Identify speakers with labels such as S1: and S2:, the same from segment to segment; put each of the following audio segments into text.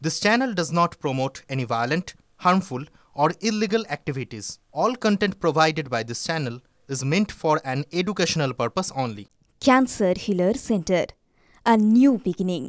S1: This channel does not promote any violent, harmful, or illegal activities. All content provided by this channel is meant for an educational purpose only.
S2: Cancer Healer Center, a new beginning.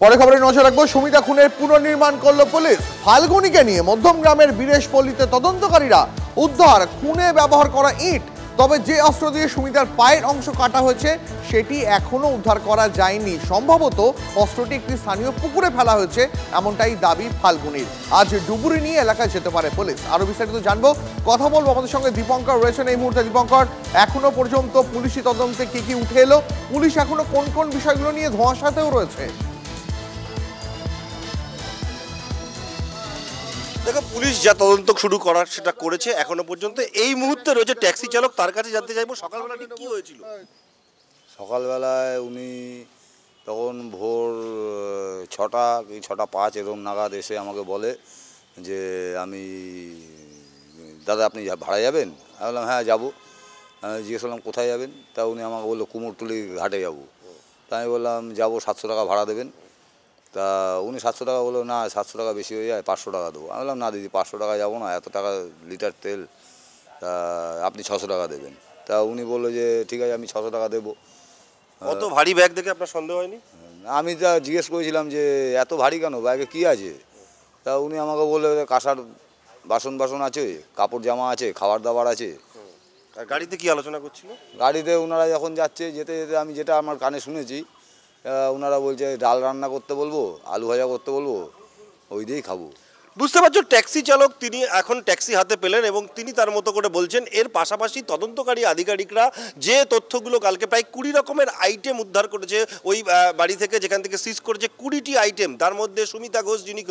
S3: পরে খবরে নজর রাখবো। সুমিতা খুনের পুনর্নির্মাণ করল police. ফাল্গুনীকে নিয়ে মধ্যম গ্রামের বীরেশপল্লীতে তদন্তকারীরা উদ্ধার খুনে ব্যবহার করা ইট। তবে যে অস্ত্র দিয়ে সুমিতার পায়ের অংশ কাটা হয়েছে সেটি এখনো উদ্ধার করা যায়নি। সম্ভবত অস্ত্রটি একটি স্থানীয় পুকুরে ফেলা হয়েছে, এমনটাই দাবি ফাল্গুনীর। আজ ডুবুরি নিয়ে এলাকায় যেতে পারে পুলিশ। আরো বিস্তারিত জানবো, কথা বলবো। আমাদের সঙ্গে দীপঙ্কর রয়েছেন এই মুহূর্তে। দীপঙ্কর, এখনো পর্যন্ত পুলিশি তদন্তে কি কি উঠে এলো? পুলিশ এখনো কোন কোন বিষয়গুলো নিয়ে ধোঁয়াশাতেও রয়েছে?
S4: দেখো, পুলিশ যা তদন্ত শুরু করার সেটা করেছে এখনো পর্যন্ত। এই মুহূর্তে রয়েছে ট্যাক্সি চালক, তার কাছে জানতে চাইবো সকালবেলা ঠিক কি হয়েছিল।
S5: সকালবেলায় উনি তখন ভোর 6:05 এরকম নাগাদ এসে আমাকে বলে যে আমি দাদা আপনি ভাড়া যাবেন? আমি বললাম হ্যাঁ যাবো। জিজ্ঞেস করলাম কোথায় যাবেন? তা উনি আমাকে বললো কুমোরটুলি ঘাটে যাবো। তা আমি বললাম যাবো, 700 টাকা ভাড়া দেবেন। তা উনি 700 টাকা বললো না 700 টাকা বেশি হয়ে যায়, 500 টাকা দেবো। আমি বললাম না দিদি 500 টাকা যাবো না, এত টাকা লিটার তেল, তা আপনি 600 টাকা দেবেন। তা উনি বললো যে ঠিক আছে আমি 600 টাকা দেবো।
S4: অত ভারী ব্যাগ দেখে আপনার সন্দেহ হয়নি?
S5: আমি তা জিজ্ঞেস করেছিলাম যে এত ভারী কেন, ব্যাগে কী আছে? তা উনি আমাকে বললো কাঁসার বাসন আছে, কাপড় জামা আছে, খাবার দাবার আছে।
S4: আর গাড়িতে কি আলোচনা করছিল?
S5: গাড়িতে ওনারা যখন যেতে যেতে আমি যেটা আমার কানে শুনেছি, ওনারা বলছে ডাল রান্না করতে বলবো, আলু ভাজা করতে বলবো, ওই দিয়েই খাবো।
S4: বুঝতে পারছো, ট্যাক্সি চালক তিনি এখন ট্যাক্সি হাতে পেলেন এবং তিনি তার মতো করে বলছেন। এর পাশাপাশি তদন্তকারী আধিকারিকরা যে তথ্যগুলো কালকে প্রায় 20 রকমের আইটেম উদ্ধার করেছে ওই বাড়ি থেকে, যেখান থেকে সিজ করেছে 20টি আইটেম। তার মধ্যে সুমিতা ঘোষ যিনি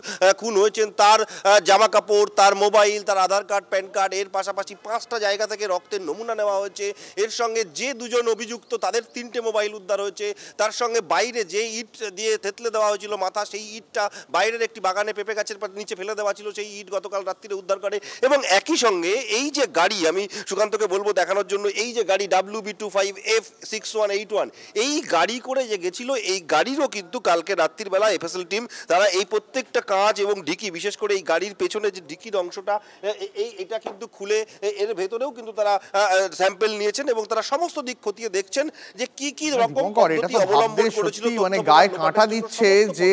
S4: খুন হয়েছেন তার জামা কাপড়, তার মোবাইল, তার আধার কার্ড, প্যান কার্ড, এর পাশাপাশি 5টা জায়গা থেকে রক্তের নমুনা নেওয়া হয়েছে। এর সঙ্গে যে দুজন অভিযুক্ত তাদের 3টে মোবাইল উদ্ধার হয়েছে। তার সঙ্গে বাইরে যে ইট দিয়ে থেতলে দেওয়া হয়েছিল মাথা, সেই ইটটা বাইরের একটি বাগানে পেঁপে গাছের নিচে ফেলে দেওয়া ছিল, সেই ইট গতকাল রাত্রিরে উদ্ধার করে। এবং একই সঙ্গে এই যে গাড়ি, আমি সুকান্তকে বলবো দেখানোর জন্য, এই যে গাড়ি WB25F6181, এই গাড়ি করে যে গেছিল, এই গাড়িরও কিন্তু কালকে রাত্রির বেলা এফএসএল টিম তারা এই প্রত্যেকটা কাঁচ এবং ডিকি, বিশেষ করে এই গাড়ির পেছনে যে ডিকির অংশটা, এটা কিন্তু খুলে এর ভেতরেও কিন্তু তারা স্যাম্পল নিয়েছেন এবং তারা সমস্ত দিক খতিয়ে দেখছেন যে কি কি রকম পদ্ধতি অবলম্বন করেছিল।
S3: মানে গায়ে কাঁটা দিচ্ছে যে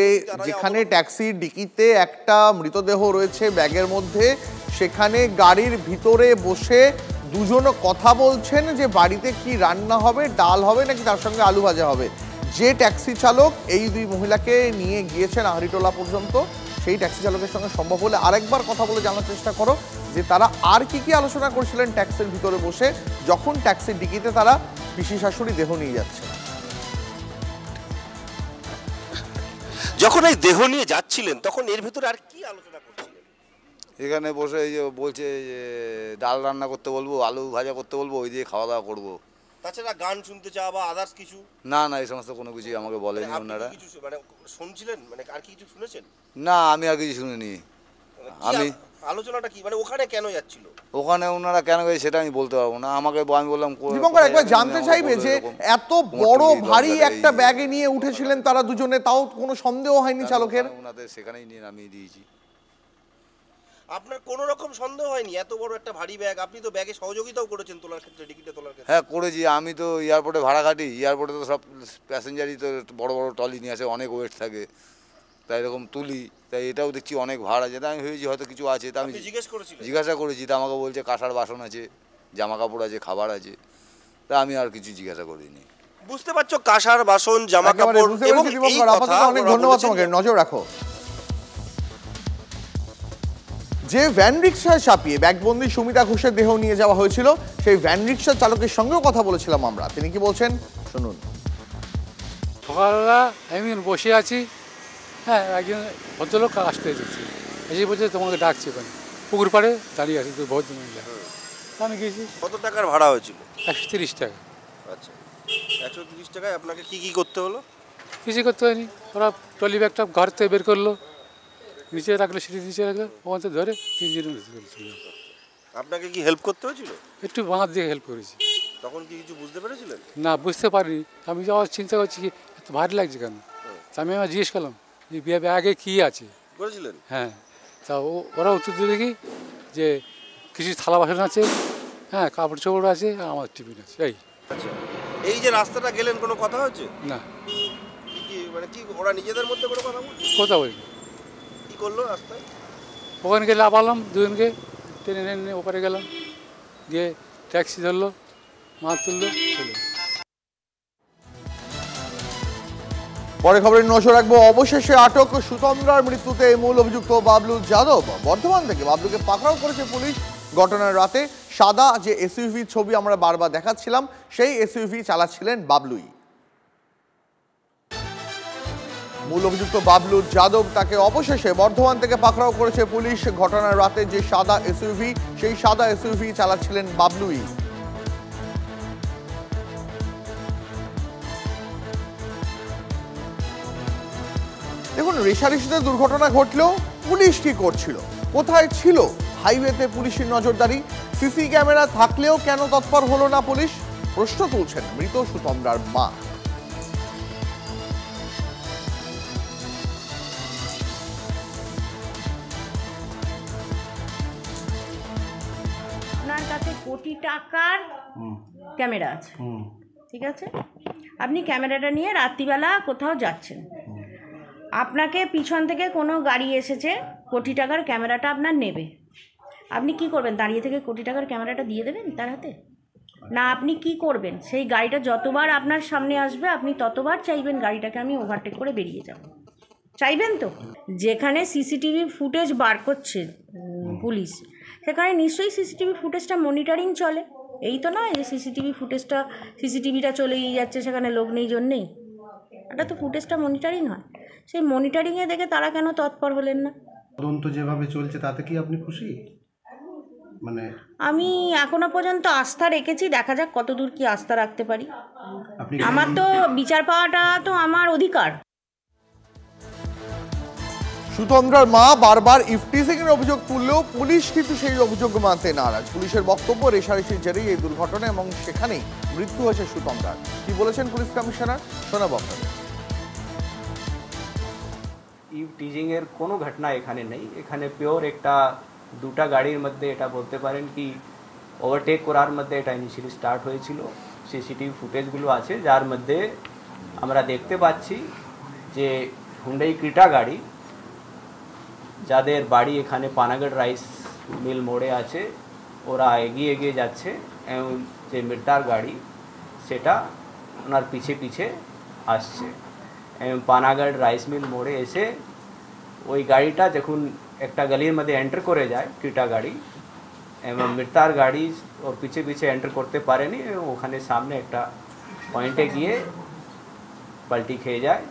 S3: যেখানে ট্যাক্সির ডিকিতে একটা মৃতদেহ রয়েছে ব্যাগের মধ্যে, সেখানে গাড়ির ভিতরে বসে দুজনও কথা বলছেন যে বাড়িতে কি রান্না হবে, ডাল হবে নাকি তার সঙ্গে আলু ভাজা হবে। যে ট্যাক্সি চালক এই দুই মহিলাকে নিয়ে গিয়েছেন আহরিটোলা পর্যন্ত, সেই ট্যাক্সি চালকের সঙ্গে সম্ভব হলে আরেকবার কথা বলে জানার চেষ্টা করো যে তারা আর কি কি আলোচনা করছিলেন ট্যাক্সির ভিতরে বসে, যখন ট্যাক্সির ডিকিতে তারা পিসি শাশুড়ি দেহ নিয়ে যাচ্ছে।
S4: যখন এই দেহ নিয়ে যাচ্ছিলেন তখন এর ভিতরে আর কি আলোচনা করছিলেন?
S5: এখানে বসে এই যে বলছে যে ডাল রান্না করতে বলবো, আলু ভাজা করতে বলবো, ওই দিয়ে খাওয়া দাওয়া করবো।
S4: তাছাড়া গান শুনতে চাওয়া বা আদার্স কিছু?
S5: না না, এই সমস্ত কোনো কিছুই আমাকে বলেনি ওনারা।
S4: কিছু মানে শুনছিলেন, মানে আর কি কিছু শুনেছেন?
S5: না, আমি আর কিছু শুনিনি। আমি
S4: আলোচনাটা কি, মানে ওখানে কেন যাচ্ছিল?
S5: ওখানে ওনারা কেন গেছে সেটা আমি বলতে পারবো না। আমি বললাম
S3: দীপঙ্কর একবার জানতে চাইবে যে এত বড় ভারী একটা ব্যাগে নিয়ে উঠেছিলেন তারা দুজনে, তাও কোনো সন্দেহ হয়নি চালকের?
S5: ওনাদের সেখানেই নিয়ে নামিয়ে দিয়েছি।
S4: আপনার কোনো রকম সন্দেহ হয়নি? এত বড় একটা ভারী ব্যাগ, আপনি তো ব্যাগে সহযোগিতাও করেছেন তোলার ক্ষেত্রে, টিকিটে তোলার ক্ষেত্রে।
S5: হ্যাঁ করেছি, আমি তো এয়ারপোর্টে ভাড়া কাটি। এয়ারপোর্টে তো সব প্যাসেঞ্জারই তো বড় বড় ট্রলি নিয়ে আসে, অনেক ওয়েট থাকে, তাই এরকম তুলি। তাই এটাও দেখছি অনেক ভাড় আছে, তাই আমি ভেবেছি হয়তো কিছু আছে। তা আমি জিজ্ঞাসা করেছি, তা আমাকে বলছে কাঁসার বাসন আছে, জামা কাপড় আছে, খাবার আছে। তা আমি আর কিছু জিজ্ঞাসা করিনি।
S4: বুঝতে পারছো, কাঁসার বাসন, জামা কাপড়। এবং
S3: অনেক ধন্যবাদ তোমাকে, নজর রাখো। যে ভ্যান রিক্সায় চাপিয়ে ব্যাগবন্দি সুমিতা ঘোষের দেহ নিয়ে যাওয়া হয়েছিল, সেই ভ্যান রিক্সা চালকের সঙ্গেও কথা বলেছিলাম আমরা। তিনি কি বলছেন শুনুন।
S6: সকালবেলা আমি বসে আছি, হ্যাঁ একজন ভদ্রলোক আসতে এসেছি, এসে বলছে তোমাকে ডাকছে, ওখানে পুকুর পাড়ে দাঁড়িয়ে আছে তো ভদ্র মহিলা। আমি গেছি।
S4: কত টাকার ভাড়া হয়েছিল?
S6: 130 টাকা।
S4: আচ্ছা, 130 টাকায় আপনাকে কি কি করতে হলো?
S6: কিছু করতে হয়নি, ওরা ট্রলি ব্যাগটা ঘর থেকে বের করলো, নিচে রাখলো, সিঁড়ি নিচে রাখলো, ওখান থেকে ধরে 3 জন।
S4: আপনাকে কি হেল্প করতে হয়েছিল?
S6: একটু বাঁধ দিয়ে হেল্প করেছি।
S4: তখন কি কিছু বুঝতে পেরেছিলেন?
S6: না, বুঝতে পারিনি। আমি যাওয়ার চিন্তা করছি কি এত ভারী লাগছে কেন, আমি জিজ্ঞেস করলাম এই ব্যাগে কী আছে।
S4: করেছিলেন?
S6: হ্যাঁ, তা ওরা উত্তর দিল কি যে কিছু থালা বাসন আছে, হ্যাঁ কাপড় চোপড় আছে, আমার টিফিন আছে।
S4: আচ্ছা, এই যে রাস্তাটা গেলেন কোনো কথা হচ্ছে
S6: না,
S4: কি মানে কি ওরা নিজেদের মধ্যে কোনো কথা বলছে?
S6: কথা বলিনি।
S4: কি করলো রাস্তায়?
S6: ওখানে গিয়ে লাফালাম, দুজনকে টেনে টেনে ওপারে গেলাম, গিয়ে ট্যাক্সি ধরলো, মাছ তুললো, চলে।
S3: পরে খবরের নজর রাখবো। অবশেষে আটক সুতন্দ্রার মৃত্যুতে মূল অভিযুক্ত বাবলু যাদব। বর্ধমান থেকে বাবলুকে পাকড়াও করেছে পুলিশ। ঘটনার রাতে সাদা যে এসইউভি ছবি আমরা বারবার দেখাচ্ছিলাম, সেই এসইউভি চালাচ্ছিলেন বাবলুই। মূল অভিযুক্ত বাবলু যাদব, তাকে অবশেষে বর্ধমান থেকে পাকড়াও করেছে পুলিশ। ঘটনার রাতে যে সাদা এসইউভি, সেই সাদা এসইউভি চালাচ্ছিলেন বাবলুই। দেখুন, রেশারেশিতে দুর্ঘটনা ঘটলেও পুলিশ কি করছিল, কোথায় ছিল হাইওয়েতে পুলিশের নজরদারি? সিসি ক্যামেরা থাকলেও কেন তৎপর হলো না পুলিশ? প্রশ্ন তুলছেন মৃত সুতন্দ্রার মা।
S7: আপনার কাছে কোটি টাকার ক্যামেরা আছে, ঠিক আছে? আপনি ক্যামেরাটা নিয়ে রাত্রিবেলা কোথাও যাচ্ছেন, আপনাকে পিছন থেকে কোনো গাড়ি এসেছে, কোটি টাকার ক্যামেরাটা আপনার নেবে, আপনি কি করবেন? দাঁড়িয়ে থেকে কোটি টাকার ক্যামেরাটা দিয়ে দেবেন তার হাতে? না, আপনি কি করবেন? সেই গাড়িটা যতবার আপনার সামনে আসবে আপনি ততবার চাইবেন গাড়িটাকে আমি ওভারটেক করে বেরিয়ে যাব, চাইবেন তো? যেখানে সিসিটিভি ফুটেজ বার করছে পুলিশ, সেখানে নিশ্চয়ই সিসিটিভি ফুটেজটা মনিটরিং চলে। এই তো নয় যে সিসিটিভিটা চলেই যাচ্ছে, সেখানে লোক নেই জন্যেই। এটা তো ফুটেজটা মনিটরিং হয়, সেই মনিটরিংয়ে দেখে তারা কেন তৎপর হলেন না?
S8: তদন্ত যেভাবে চলছে তাতে কি আপনি খুশি? মানে
S7: আমি এখনো পর্যন্ত আস্থা রেখেছি, দেখা যাক কতদূর কি আস্থা রাখতে পারি। আমার তো বিচার পাওয়াটা তো আমার অধিকার।
S3: সুতন্দ্রার মা বারবার ইফটিজিং এর অভিযোগ তুললেও পুলিশ কিন্তু সেই অভিযোগ মানতে নারাজ। পুলিশের বক্তব্য, রেশারেশির জেরেই এই দুর্ঘটনা এবং সেখানেই মৃত্যু হয়েছে সুতন্দ্রার। কি বলেছেন পুলিশ কমিশনার, শোনাবো আপনাদের।
S9: ইফটিজিং এর কোনো ঘটনা এখানে নেই, এখানে পিওর একটা দুটা গাড়ির মধ্যে এটা বলতে পারেন কি ওভারটেক করার মধ্যে এটা ইনিশিয়ালি স্টার্ট হয়েছিল। সিসিটিভি ফুটেজগুলো আছে যার মধ্যে আমরা দেখতে পাচ্ছি যে হুন্ডাই ক্রিটা গাড়ি, যাদের বাড়ি এখানে পানাগড় রাইস মিল মোড়ে আছে, ওরা এগিয়ে এগিয়ে যাচ্ছে এবং যে মিটার গাড়ি সেটা ওনার পিছে পিছে আসছে এবং পানাগড় রাইস মিল মোড়ে এসে ওই গাড়িটা যখন একটা গলির মধ্যে এন্টার করে যায় ক্রিটা গাড়ি, এবং মিটার গাড়ি ওর পিছে পিছে এন্টার করতে পারেনি এবং ওখানে সামনে একটা পয়েন্টে গিয়ে পাল্টি খেয়ে যায়